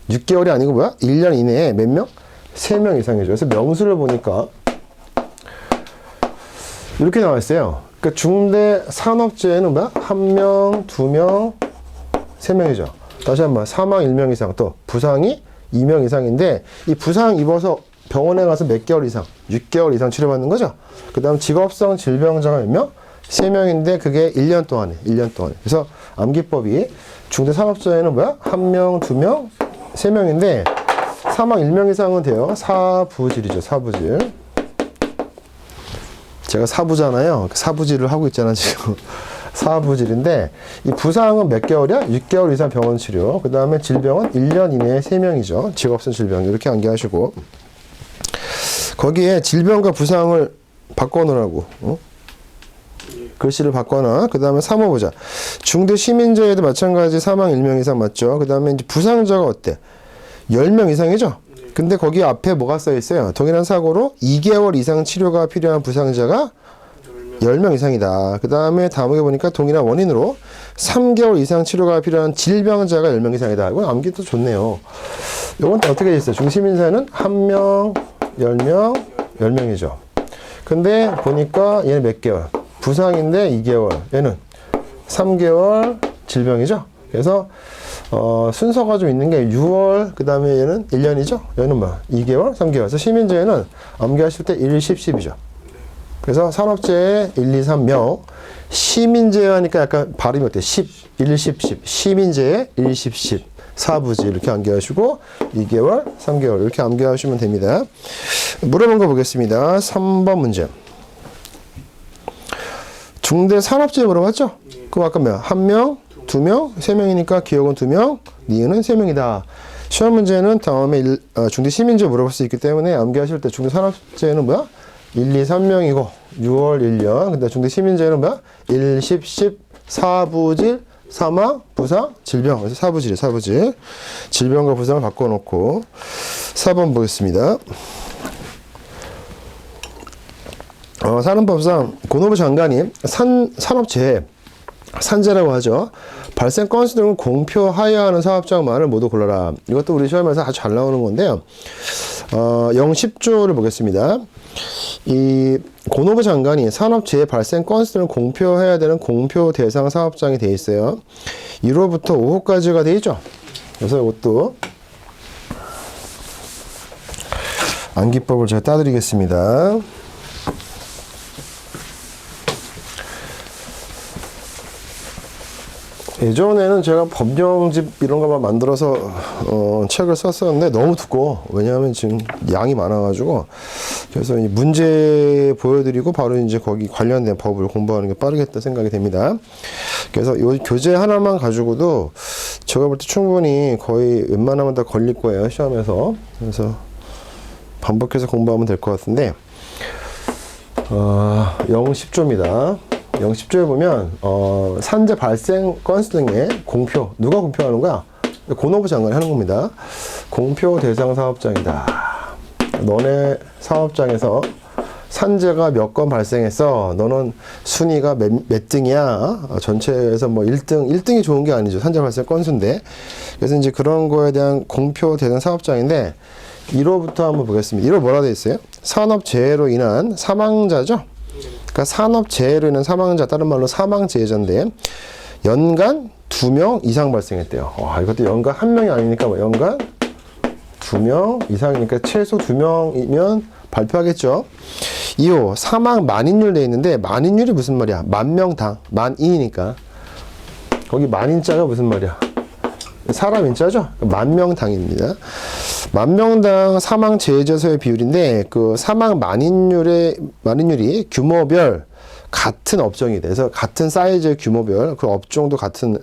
6개월이 아니고 1년 이내에 몇 명? 3명 이상이죠. 그래서 명수를 보니까 이렇게 나와 있어요. 그러니까 중대 산업재해는 1명, 2명, 3명이죠. 다시 한번 사망 1명 이상, 또 부상이 2명 이상인데, 이 부상 입어서 병원에 가서 몇 개월 이상, 6개월 이상 치료받는 거죠. 그 다음 직업성 질병자가 몇 명? 3명인데 그게 1년 동안에. 그래서 암기법이 중대산업재해는 1명, 2명, 3명인데 사망 1명 이상은 돼요. 사부질이죠. 사부질. 제가 사부잖아요. 사부질을 하고 있잖아 지금. 사부질인데 이 부상은 몇 개월이야? 6개월 이상 병원 치료. 그 다음에 질병은 1년 이내에 3명이죠. 직업성 질병. 이렇게 암기하시고, 거기에 질병과 부상을 바꿔놓으라고. 글씨를 바꿔놔. 그 다음에 3호 보자. 중대시민재해도 마찬가지 사망 1명 이상 맞죠? 그 다음에 이제 부상자가 어때? 10명 이상이죠? 근데 거기 앞에 뭐가 써 있어요? 동일한 사고로 2개월 이상 치료가 필요한 부상자가 10명 이상이다. 그 다음에 다음에 보니까 동일한 원인으로 3개월 이상 치료가 필요한 질병자가 10명 이상이다. 이건 암기도 좋네요. 이건 또 어떻게 돼 있어요? 중심인사는 1명, 10명, 10명이죠. 근데 보니까 얘는 몇 개월? 부상인데 2개월. 얘는 3개월 질병이죠. 그래서 순서가 좀 있는 게 6월, 그 다음에 얘는 1년이죠. 얘는 뭐 2개월, 3개월. 그래서 시민재해는 암기하실 때 1, 10, 10이죠. 그래서 산업재해 1, 2, 3명, 시민재해 하니까 약간 발음이 어때요? 10, 1, 10, 10. 시민재해 1, 10, 10. 사부지 이렇게 암기하시고 2개월, 3개월 이렇게 암기하시면 됩니다. 물어본 거 보겠습니다. 3번 문제. 중대 산업재해 물어봤죠? 그럼 아까 뭐야? 1명, 2명, 3명이니까 기억은 2명, 니은은 3명이다. 시험 문제는 다음에 중대 시민재해 물어볼 수 있기 때문에 암기하실 때 중대 산업재해는 뭐야? 1, 2, 3명이고 6월 1년. 근데 중대 시민재해는 뭐야? 1, 10, 10, 사부질, 사망, 부상, 질병. 그래서 사부질이에요, 사부질. 질병과 부상을 바꿔놓고 4번 보겠습니다. 산업법상 고노부 장관이 산업재해, 산재라고 하죠. 발생 건수 등을 공표하여야 하는 사업장만을 모두 골라라. 이것도 우리 시험에서 아주 잘 나오는 건데요. 0, 10조를 보겠습니다. 이 고노부 장관이 산업재해 발생 건수 등을 공표해야 되는 공표 대상 사업장이 되어 있어요. 1호부터 5호까지가 되어 있죠. 그래서 이것도 암기법을 제가 따드리겠습니다. 예전에는 제가 법령집 이런 거만 만들어서 책을 썼었는데 너무 두꺼워. 왜냐하면 지금 양이 많아가지고. 그래서 이 문제 보여드리고 바로 이제 거기 관련된 법을 공부하는 게 빠르겠다 생각이 됩니다. 그래서 이 교재 하나만 가지고도 제가 볼 때 충분히 거의 웬만하면 다 걸릴 거예요, 시험에서. 그래서 반복해서 공부하면 될 것 같은데 0, 10조입니다. 0, 10조에 보면 산재 발생 건수 등의 공표, 누가 공표하는 거야? 고노부 장관이 하는 겁니다. 공표 대상 사업장이다. 너네 사업장에서 산재가 몇 건 발생했어. 너는 순위가 몇 등이야. 전체에서 뭐 1등이 좋은 게 아니죠. 산재 발생 건수인데. 그래서 이제 그런 거에 대한 공표 대상 사업장인데 1호부터 한번 보겠습니다. 1호 뭐라 돼 있어요? 산업재해로 인한 사망자죠. 그러니까 산업재해로 인한 사망자, 다른 말로 사망재해자인데 연간 2명 이상 발생했대요. 이것도 연간 1명이 아니니까 뭐 연간 2명 이상이니까 최소 2명이면 발표하겠죠. 2호 사망 만인율 돼 있는데 만인율이 무슨 말이야? 만명당, 만인이니까 거기 만인자가 무슨 말이야? 사람 인자죠? 만명당입니다. 만명당 사망 재해자수의 비율인데 그 사망 만인율이 규모별 같은 업종이 돼서 같은 사이즈의 규모별 그 업종도 같은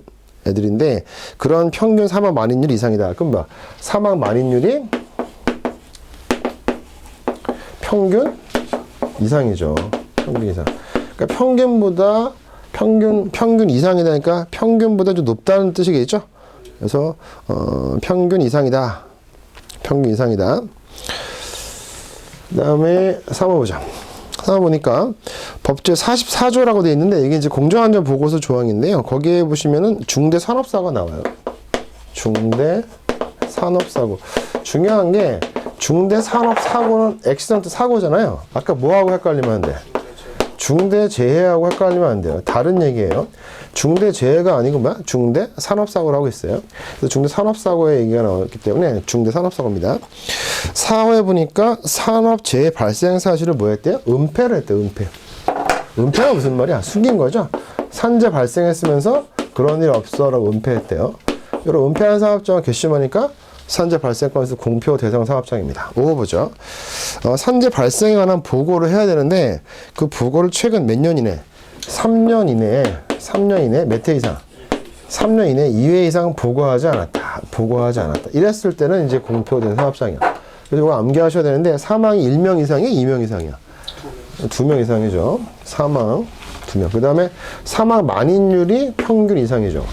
애들인데 그런 평균 사망 만인율 이상이다. 그럼 뭐 사망 만인율이 평균 이상이죠. 평균 이상. 그러니까 평균 이상이다니까 평균보다 좀 높다는 뜻이겠죠. 그래서 평균 이상이다. 평균 이상이다. 그 다음에 3호 보자. 3호 보니까 법제 44조라고 되어 있는데 이게 이제 공정안전 보고서 조항인데요. 거기에 보시면은 중대 산업사고가 나와요. 중대 산업사고. 중요한 게 중대 산업사고는 액시던트 사고잖아요. 아까 뭐하고 헷갈리면 안 돼? 중대 재해하고 헷갈리면 안 돼요. 다른 얘기예요. 중대 재해가 아니고 뭐야? 중대 산업사고라고 있어요. 그래서 중대 산업사고의 얘기가 나왔기 때문에 중대 산업사고입니다. 4호에 보니까 산업재해 발생 사실을 뭐 했대요? 은폐를 했대요. 은폐. 은폐가 무슨 말이야? 숨긴 거죠. 산재 발생했으면서 그런 일 없어라고 은폐했대요. 여러분 은폐한 사업장을 괘씸하니까 산재 발생 건수 공표 대상 사업장입니다. 5호 보죠. 산재 발생에 관한 보고를 해야 되는데 그 보고를 최근 몇 년 이내? 3년 이내 몇 회 이상? 3년 이내 2회 이상 보고하지 않았다. 이랬을 때는 이제 공표된 사업장이야. 그래서 이거 암기하셔야 되는데 사망이 1명 이상이야? 2명 이상이야? 2명 이상이죠. 사망 2명. 그 다음에 사망 만인율이 평균 이상이죠.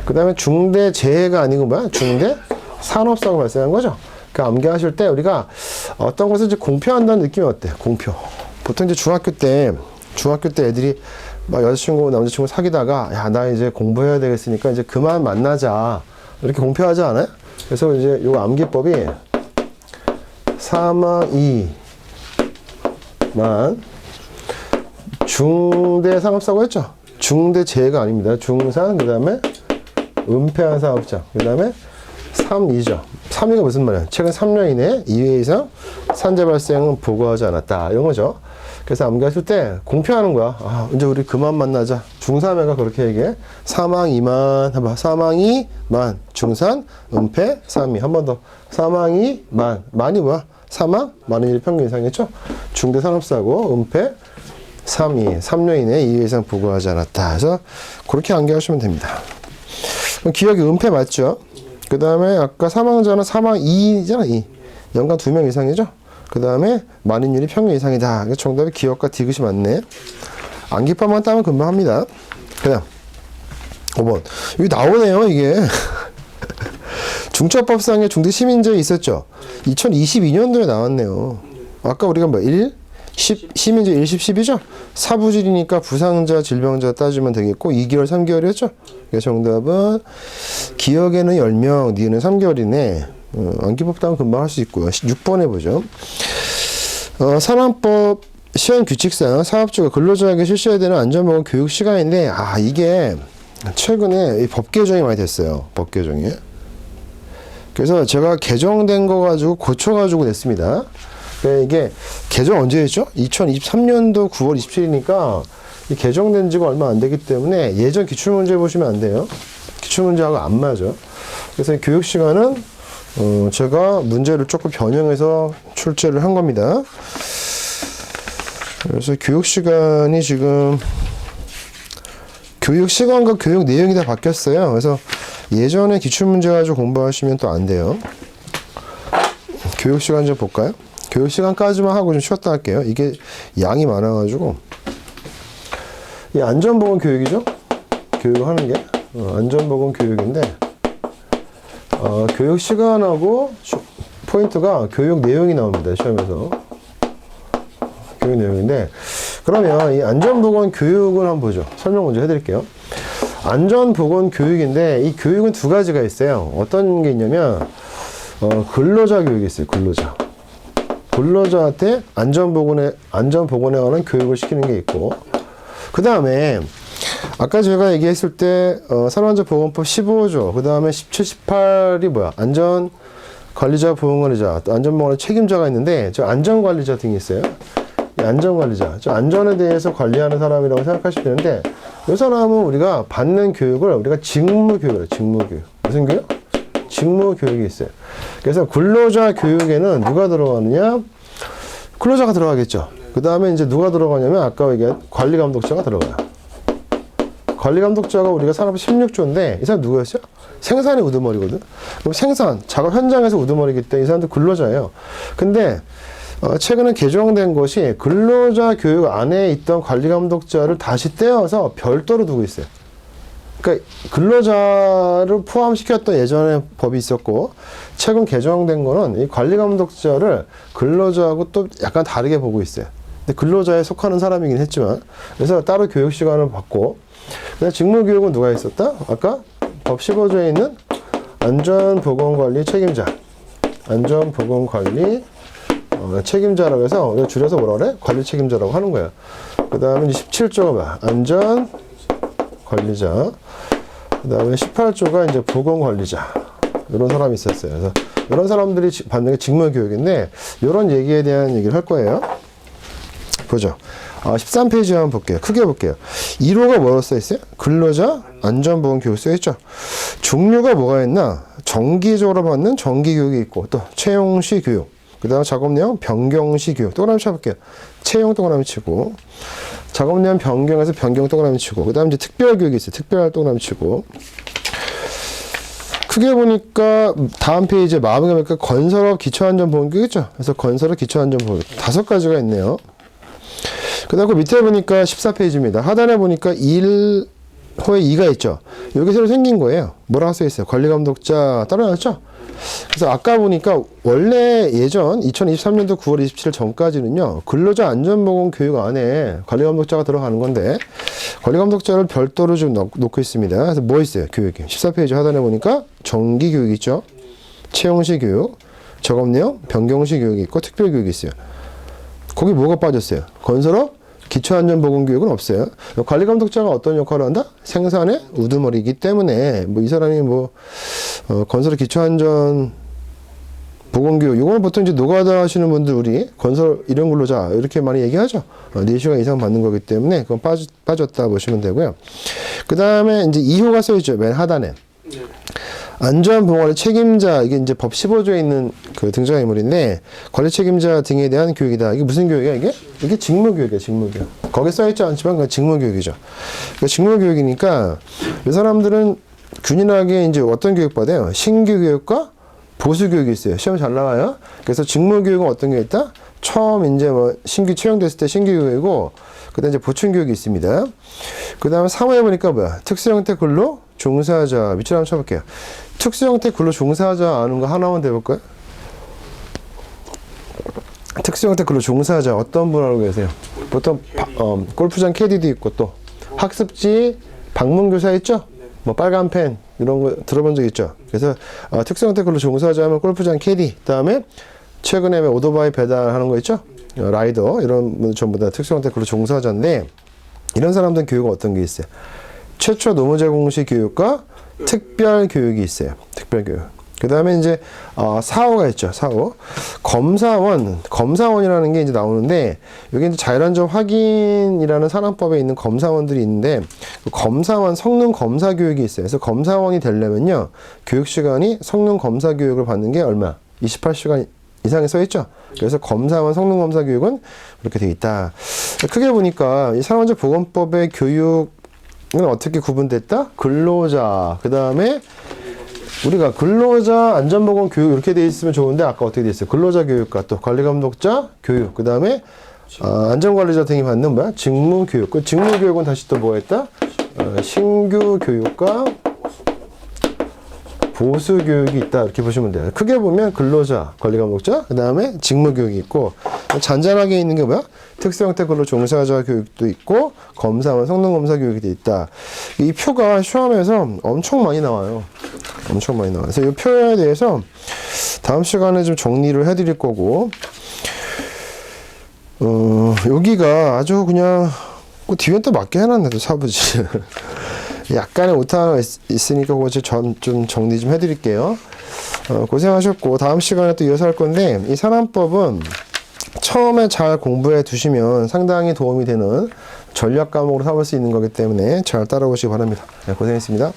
그 다음에 중대 재해가 아니고 뭐야? 중대 산업사고 발생한 거죠. 그러니까 암기하실 때 우리가 어떤 것을 이제 공표한다는 느낌이 어때? 공표. 보통 이제 중학교 때 중학교 때 애들이 막 여자친구, 남자친구 사귀다가 야, 나 이제 공부해야 되겠으니까 이제 그만 만나자. 이렇게 공표하지 않아요? 그래서 이제 요 암기법이 3만 2만 중대 상업사고 했죠? 중대 재해가 아닙니다. 중산, 그 다음에 은폐한 사업장, 그 다음에 3.2죠. 3.2가 무슨 말이야? 최근 3년 이내에 2회 이상 산재 발생은 보고하지 않았다. 이런 거죠. 그래서 암기했을 때 공표하는 거야. 아, 이제 우리 그만 만나자. 중3애가 그렇게 얘기해. 사망 2만, 해봐. 사망 2만. 중산, 은폐, 3.2. 한 번 더. 사망 2만. 만이 뭐야? 사망? 많은 일 평균 이상이겠죠? 중대 산업사고, 은폐, 3.2. 3년 이내에 2회 이상 보고하지 않았다. 그래서 그렇게 암기하시면 됩니다. 그럼 기억이 은폐 맞죠? 그 다음에 아까 사망자는 사망 2잖아, 2. 연간 2명 이상이죠? 그 다음에 만인율이 평균 이상이다. 정답이 기억과 디귿이 맞네. 암기법만 따면 금방 합니다. 그 다음 5번. 여기 나오네요, 이게. 중처법상의 중대시민죄 있었죠? 2022년도에 나왔네요. 아까 우리가 뭐 시민죄 1, 10, 10이죠? 사부질이니까 부상자, 질병자 따지면 되겠고 2개월, 3개월이었죠? 그래서 정답은 기억에는 10명, 니은 3개월이네. 암기법 따면 금방 할 수 있고요. 6번 해보죠. 산안법 시험 규칙상 사업주가 근로자에게 실시해야 되는 안전보건 교육 시간인데, 아, 이게 최근에 법 개정이 많이 됐어요. 법 개정이. 그래서 제가 개정된 거 가지고 고쳐가지고 냈습니다. 이게 개정 언제 했죠? 2023년도 9월 27일이니까 개정된 지가 얼마 안 되기 때문에 예전 기출문제 보시면 안 돼요. 기출문제하고 안 맞아. 그래서 교육 시간은 제가 문제를 조금 변형해서 출제를 한 겁니다. 그래서 교육 시간이 지금 교육 시간과 교육 내용이 다 바뀌었어요. 그래서 예전에 기출문제 가지고 공부하시면 또 안 돼요. 교육 시간 좀 볼까요? 교육 시간까지만 하고 좀 쉬었다 할게요. 이게 양이 많아가지고. 이 안전보건 교육이죠? 교육하는 게. 안전보건 교육인데, 교육 시간하고 포인트가 교육 내용이 나옵니다. 시험에서. 교육 내용인데, 그러면 이 안전보건 교육을 한번 보죠. 설명 먼저 해드릴게요. 안전보건 교육인데, 이 교육은 두 가지가 있어요. 어떤 게 있냐면, 근로자 교육이 있어요. 근로자. 근로자한테 안전보건에 관한 교육을 시키는 게 있고, 그 다음에 아까 제가 얘기했을 때 산업안전보건법 15조, 그 다음에 17, 18이 뭐야? 안전관리자, 보건관리자, 또 안전보건의 책임자가 있는데, 저 안전관리자 등이 있어요. 이 안전관리자, 저 안전에 대해서 관리하는 사람이라고 생각하시면 되는데, 이 사람은 우리가 받는 교육을 우리가 직무교육이에요. 직무교육. 무슨 교육? 직무교육이 있어요. 그래서 근로자 교육에는 누가 들어가느냐? 근로자가 들어가겠죠. 그 다음에 이제 누가 들어가냐면 아까 얘기한 관리감독자가 들어가요. 관리감독자가 우리가 산업부 16조인데 이 사람 누구였어요? 생산이 우두머리거든. 그럼 생산, 작업 현장에서 우두머리기 때문에 이 사람도 근로자예요. 근데 최근에 개정된 것이 근로자 교육 안에 있던 관리감독자를 다시 떼어서 별도로 두고 있어요. 그러니까 근로자를 포함시켰던 예전에 법이 있었고, 최근 개정된 거는 이 관리감독자를 근로자하고 또 약간 다르게 보고 있어요. 근데 근로자에 속하는 사람이긴 했지만, 그래서 따로 교육 시간을 받고, 그다음 직무교육은 누가 있었다? 아까 법 15조에 있는 안전보건관리 책임자, 안전보건관리 책임자라고 해서 우리가 줄여서 뭐라 그래? 관리 책임자라고 하는 거야. 그 다음에 17조가 뭐야? 안전관리자. 그 다음에 18조가 이제 보건관리자. 이런 사람이 있었어요. 그래서 이런 사람들이 받는 게 직무교육인데, 이런 얘기에 대한 얘기를 할 거예요. 보죠. 13페이지 한번 볼게요. 크게 볼게요. 1호가 뭐라고 써있어요? 근로자 안전보건교육 써있죠. 종류가 뭐가 있나? 정기적으로 받는 정기교육이 있고, 또 채용시 교육, 그 다음 작업내용 변경시 교육. 동그라미 쳐볼게요. 채용 동그라미 치고, 작업내용 변경해서 변경 동그라미 치고, 그 다음 이제 특별교육이 있어요. 특별 동그라미 치고. 크게 보니까 다음 페이지에 마음에 보니까 건설업 기초안전보건교육이죠. 그래서 건설업 기초안전보건교육 5가지가 있네요. 그 다음 밑에 보니까 14페이지입니다. 하단에 보니까 1호에 2가 있죠. 여기 새로 생긴 거예요. 뭐라고 써있어요? 관리감독자 따라놨죠? 그래서 아까 보니까 원래 예전 2023년도 9월 27일 전까지는요, 근로자 안전보건 교육 안에 관리감독자가 들어가는 건데, 관리감독자를 별도로 좀 놓고 있습니다. 그래서 뭐 있어요? 교육이. 14페이지 하단에 보니까 정기 교육 있죠? 채용시 교육, 작업내용, 변경시 교육이 있고, 특별교육이 있어요. 거기 뭐가 빠졌어요? 건설업, 기초안전보건교육은 없어요. 관리감독자가 어떤 역할을 한다? 생산의 우두머리이기 때문에 뭐 이 사람이 건설 기초안전 보건교육 이거는 보통 이제 노가다 하시는 분들 우리 건설 일용 근로자 이렇게 많이 얘기하죠. 4시간 이상 받는 거기 때문에 그건 빠졌다 보시면 되고요. 그 다음에 이제 2호가 써있죠. 맨 하단에. 네. 안전보건의 책임자, 이게 이제 법 15조에 있는 그 등장인물인데, 관리 책임자 등에 대한 교육이다. 이게 무슨 교육이야, 이게? 이게 직무교육이야, 직무교육. 거기 써있지 않지만, 그건 직무교육이죠. 그 직무교육이니까, 이 사람들은 균일하게 이제 어떤 교육 받아요? 신규교육과 보수교육이 있어요. 시험 잘 나와요. 그래서 직무교육은 어떤 게 있다? 처음 이제 신규 채용됐을 때 신규교육이고, 그 다음에 이제 보충교육이 있습니다. 그 다음에 3호에 보니까 뭐야? 특수형태 근로 종사자. 밑줄 한번 쳐볼게요. 특수형태 근로 종사자 아는 거 하나만 대볼까요? 특수형태 근로 종사자 어떤 분 알고 계세요? 보통 골프장 캐디도 있고 또 학습지 방문교사 있죠? 뭐 빨간 펜 이런 거 들어본 적 있죠? 그래서 특수형태 근로 종사자 하면 골프장 캐디, 그다음에 최근에 오토바이 배달하는 거 있죠? 라이더 이런 분 전부 다 특수형태 근로 종사자인데, 이런 사람들은 교육은 어떤 게 있어요? 최초 노무 제공시 교육과 특별 교육이 있어요. 특별 교육. 그 다음에 이제 4호가 있죠. 4호. 검사원이라는 게 이제 나오는데, 여기 이제 자율안전 확인이라는 산업법에 있는 검사원들이 있는데, 그 검사원 성능 검사 교육이 있어요. 그래서 검사원이 되려면요, 교육 시간이 성능 검사 교육을 받는 게 얼마? 28시간 이상이 써 있죠. 그래서 검사원 성능 검사 교육은 이렇게 돼 있다. 크게 보니까 이 산업안전보건법의 교육은 어떻게 구분됐다? 근로자, 그 다음에 우리가 근로자 안전보건 교육 이렇게 돼 있으면 좋은데, 아까 어떻게 돼 있어요? 근로자 교육과 또 관리감독자 교육, 그 다음에 안전관리자 등이 받는 뭐야? 직무교육. 그 직무교육은 다시 또 뭐 했다? 신규 교육과 보수 교육이 있다 이렇게 보시면 돼요. 크게 보면 근로자, 관리감독자, 그 다음에 직무교육이 있고, 잔잔하게 있는 게 뭐야? 특수형태 근로 종사자 교육도 있고, 검사원 성능검사 교육이 돼 있다. 이 표가 시험에서 엄청 많이 나와요. 엄청 많이 나와요. 그래서 이 표에 대해서 다음 시간에 좀 정리를 해드릴 거고, 여기가 아주 그냥 뒤에 또 맞게 해놨네, 또 사부지. 약간의 오타가 있으니까 그거 좀 정리 좀 해드릴게요. 고생하셨고, 다음 시간에 또 이어서 할 건데, 이 산안법은 처음에 잘 공부해 두시면 상당히 도움이 되는 전략 과목으로 삼을 수 있는 거기 때문에 잘 따라오시기 바랍니다. 네, 고생했습니다.